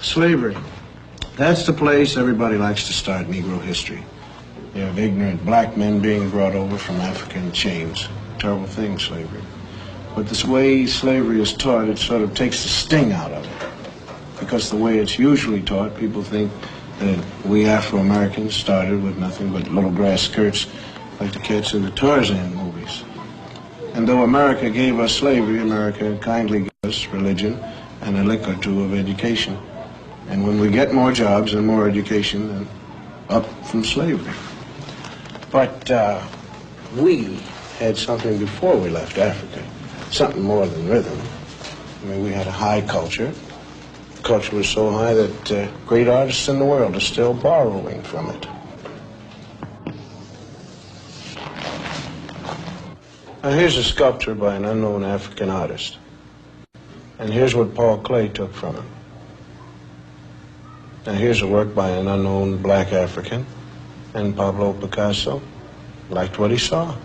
Slavery. That's the place everybody likes to start Negro history. You have ignorant black men being brought over from Africa in chains. Terrible thing, slavery. But this way slavery is taught, it sort of takes the sting out of it. Because the way it's usually taught, people think that we Afro-Americans started with nothing but little grass skirts like the kids in the Tarzan movies. And though America gave us slavery, America kindly gave us religion and a lick or two of education. And when we get more jobs and more education, then up from slavery. But we had something before we left Africa, something more than rhythm. I mean, we had a high culture. The culture was so high that great artists in the world are still borrowing from it. Now, here's a sculpture by an unknown African artist. And here's what Paul Klee took from him. Now, here's a work by an unknown black African, and Pablo Picasso liked what he saw.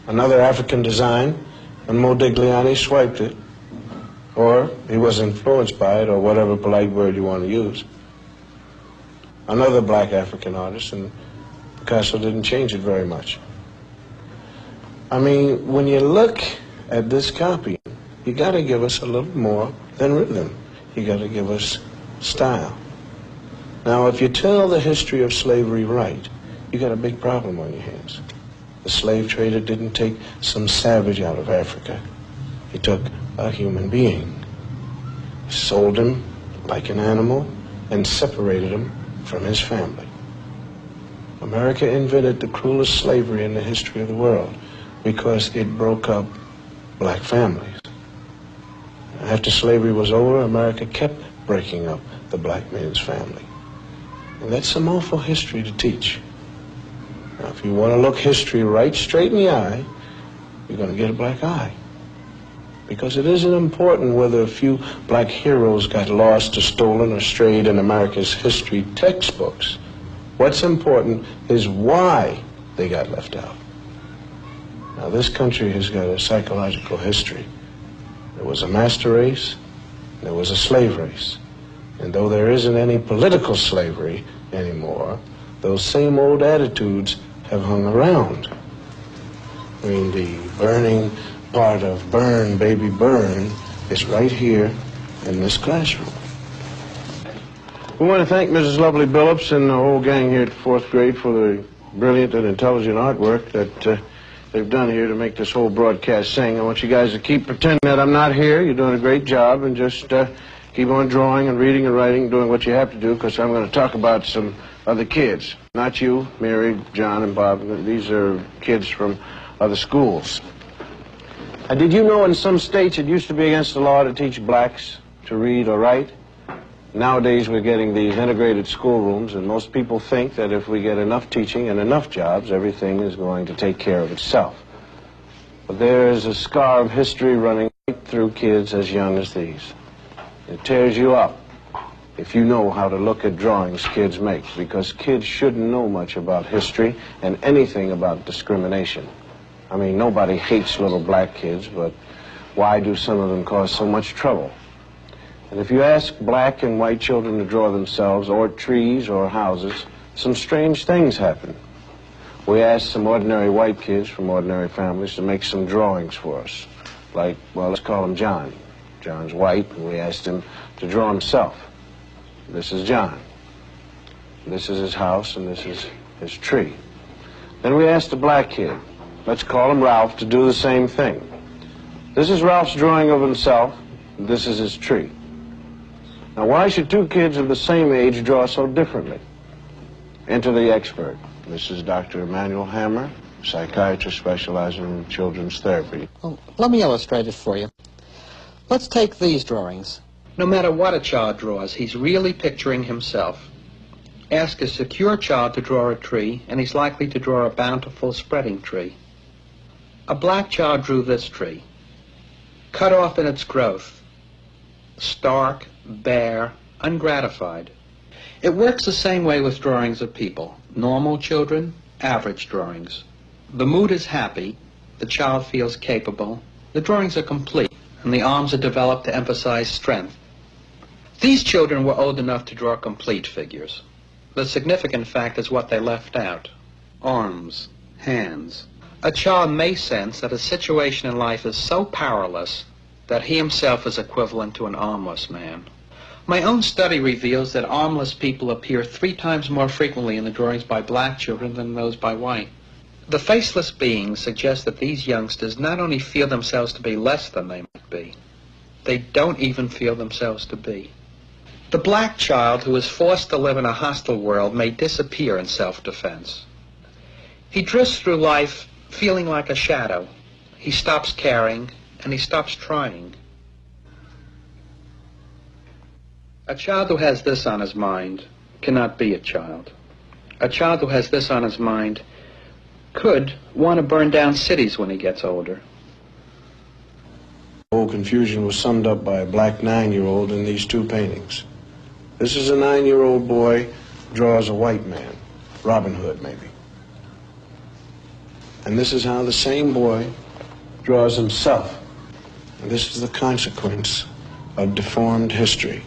Another African design, and Modigliani swiped it, or he was influenced by it, or whatever polite word you want to use. Another black African artist, and Picasso didn't change it very much. I mean, when you look at this copy, you got to give us a little more than rhythm. You got to give us style. Now, if you tell the history of slavery right, you got a big problem on your hands. The slave trader didn't take some savage out of Africa. He took a human being, sold him like an animal, and separated him from his family. America invented the cruelest slavery in the history of the world because it broke up black families. After slavery was over, America kept breaking up the black man's family. And that's some awful history to teach. Now, if you want to look history right straight in the eye, you're going to get a black eye. Because it isn't important whether a few black heroes got lost or stolen or strayed in America's history textbooks. What's important is why they got left out. Now, this country has got a psychological history. There was a master race, there was a slave race. And though there isn't any political slavery anymore, those same old attitudes have hung around. I mean, the burning part of Burn, Baby Burn is right here in this classroom. We want to thank Mrs. Lovely Billups and the whole gang here at fourth grade for the brilliant and intelligent artwork that they've done here to make this whole broadcast sing. I want you guys to keep pretending that I'm not here. You're doing a great job, and just keep on drawing and reading and writing, doing what you have to do, because I'm going to talk about some other kids. Not you, Mary, John, and Bob. These are kids from other schools. Did you know in some states it used to be against the law to teach blacks to read or write? Nowadays we're getting these integrated schoolrooms, and most people think that if we get enough teaching and enough jobs, everything is going to take care of itself. But there is a scar of history running right through kids as young as these. It tears you up if you know how to look at drawings kids make, because kids shouldn't know much about history and anything about discrimination. I mean, nobody hates little black kids, but why do some of them cause so much trouble? And if you ask black and white children to draw themselves, or trees, or houses, some strange things happen. We asked some ordinary white kids from ordinary families to make some drawings for us. Like, well, let's call him John. John's white, and we asked him to draw himself. This is John. This is his house, and this is his tree. Then we asked a black kid, let's call him Ralph, to do the same thing. This is Ralph's drawing of himself, and this is his tree. Now, why should two kids of the same age draw so differently? Enter the expert. This is Dr. Emmanuel Hammer, psychiatrist specializing in children's therapy. Well, let me illustrate it for you. Let's take these drawings. No matter what a child draws, he's really picturing himself. Ask a secure child to draw a tree, and he's likely to draw a bountiful, spreading tree. A black child drew this tree, cut off in its growth, stark, bare, ungratified. It works the same way with drawings of people. Normal children, average drawings. The mood is happy, the child feels capable, the drawings are complete, and the arms are developed to emphasize strength. These children were old enough to draw complete figures. The significant fact is what they left out: arms, hands. A child may sense that a situation in life is so powerless that he himself is equivalent to an armless man. My own study reveals that armless people appear 3 times more frequently in the drawings by black children than those by white. The faceless beings suggest that these youngsters not only feel themselves to be less than they might be, they don't even feel themselves to be. The black child who is forced to live in a hostile world may disappear in self-defense. He drifts through life feeling like a shadow. He stops caring, and he stops trying. A child who has this on his mind cannot be a child. A child who has this on his mind could want to burn down cities when he gets older. The whole confusion was summed up by a black 9-year-old in these 2 paintings. This is a 9-year-old boy draws a white man, Robin Hood maybe. And this is how the same boy draws himself. And this is the consequence of deformed history.